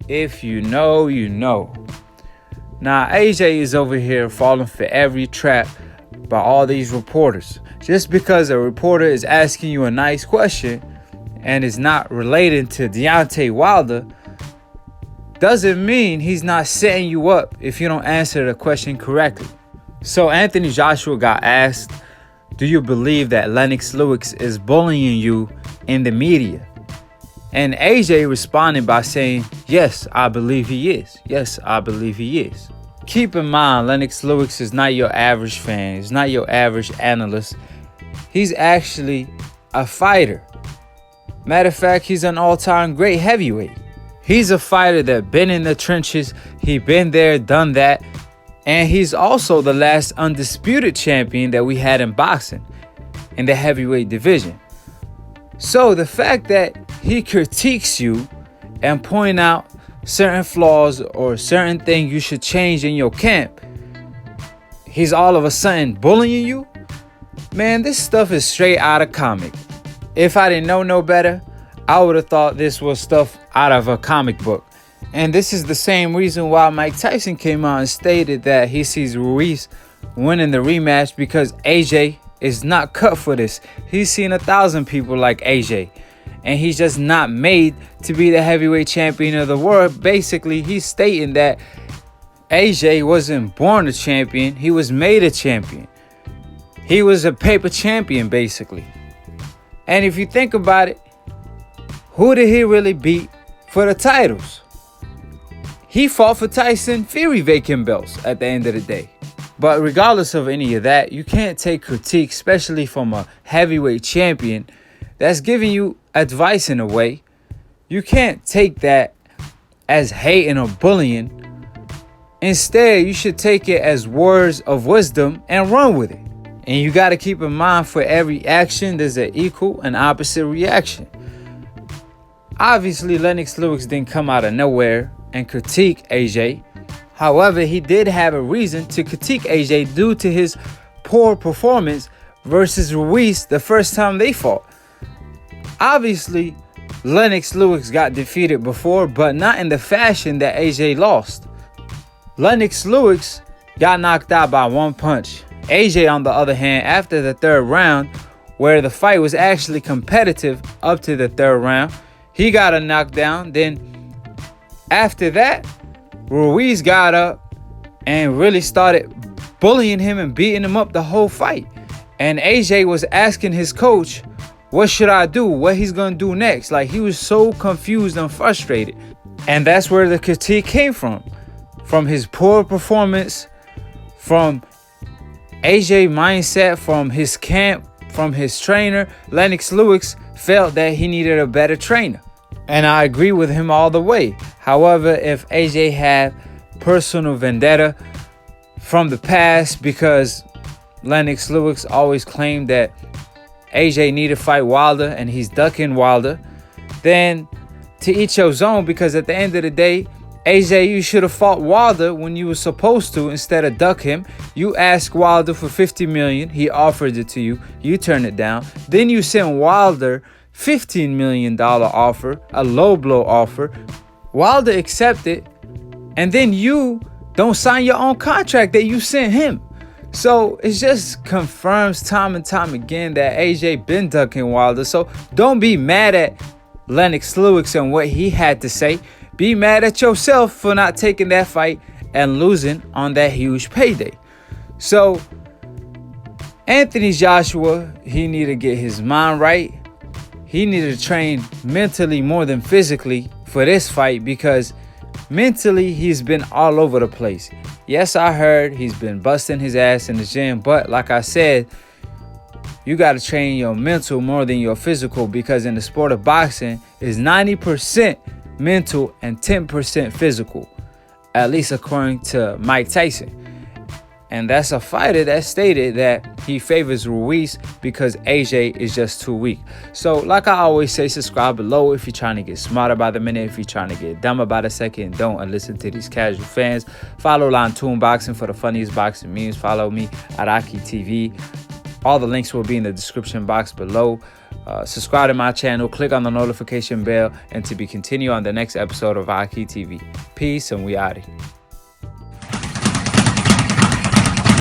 If you know, you know. Now, AJ is over here falling for every trap by all these reporters. Just because a reporter is asking you a nice question and is not related to Deontay Wilder doesn't mean he's not setting you up if you don't answer the question correctly. So Anthony Joshua got asked, do you believe that Lennox Lewis is bullying you in the media? And AJ responded by saying, yes, I believe he is. Yes, I believe he is. Keep in mind, Lennox Lewis is not your average fan. He's not your average analyst. He's actually a fighter. Matter of fact, he's an all-time great heavyweight. He's a fighter that been in the trenches. He been there, done that. And he's also the last undisputed champion that we had in boxing in the heavyweight division. So the fact that he critiques you and point out certain flaws or certain things you should change in your camp, he's all of a sudden bullying you? Man, this stuff is straight out of comic. If I didn't know no better, I would have thought this was stuff out of a comic book. And this is the same reason why Mike Tyson came out and stated that he sees Ruiz winning the rematch, because AJ is not cut for this. He's seen 1,000 people like AJ, and he's just not made to be the heavyweight champion of the world. Basically, he's stating that AJ wasn't born a champion. He was made a champion. He was a paper champion, basically. And if you think about it, who did he really beat for the titles? He fought for Tyson Fury vacant belts at the end of the day. But regardless of any of that, you can't take critique, especially from a heavyweight champion that's giving you advice in a way. You can't take that as hating or bullying. Instead, you should take it as words of wisdom and run with it. And you got to keep in mind, for every action, there's an equal and opposite reaction. Obviously, Lennox Lewis didn't come out of nowhere and critique AJ. However, he did have a reason to critique AJ due to his poor performance versus Ruiz the first time they fought. Obviously, Lennox Lewis got defeated before, but not in the fashion that AJ lost. Lennox Lewis got knocked out by one punch. AJ, on the other hand, after the third round, where the fight was actually competitive up to the third round, he got a knockdown. Then after that, Ruiz got up and really started bullying him and beating him up the whole fight. And AJ was asking his coach, what should I do? What he's going to do next? Like, he was so confused and frustrated. And that's where the critique came from. From his poor performance, from AJ mindset, from his camp, from his trainer. Lennox Lewis felt that he needed a better trainer. And I agree with him all the way. However, if AJ had personal vendetta from the past, because Lennox Lewis always claimed that AJ needed to fight Wilder and he's ducking Wilder, then to each your own, because at the end of the day, AJ, you should have fought Wilder when you were supposed to instead of duck him. You asked Wilder for $50 million. He offered it to you. You turned it down. Then you sent Wilder $15 million offer, a low blow offer. Wilder accepted, and then you don't sign your own contract that you sent him. So it just confirms time and time again that AJ been ducking Wilder. So don't be mad at Lennox Lewis and what he had to say. Be mad at yourself for not taking that fight and losing on that huge payday. So Anthony Joshua, he need to get his mind right. He needed to train mentally more than physically for this fight, because mentally he's been all over the place. Yes, I heard he's been busting his ass in the gym, but like I said, you got to train your mental more than your physical, because in the sport of boxing, it's 90% mental and 10% physical, at least according to Mike Tyson. And that's a fighter that stated that he favors Ruiz because AJ is just too weak. So like I always say, subscribe below if you're trying to get smarter by the minute. If you're trying to get dumber by the second, don't, and listen to these casual fans. Follow Lantoon Boxing for the funniest boxing memes. Follow me at Aki TV. All the links will be in the description box below. subscribe to my channel, click on the notification bell, and to be continued on the next episode of Aki TV. Peace, and we out.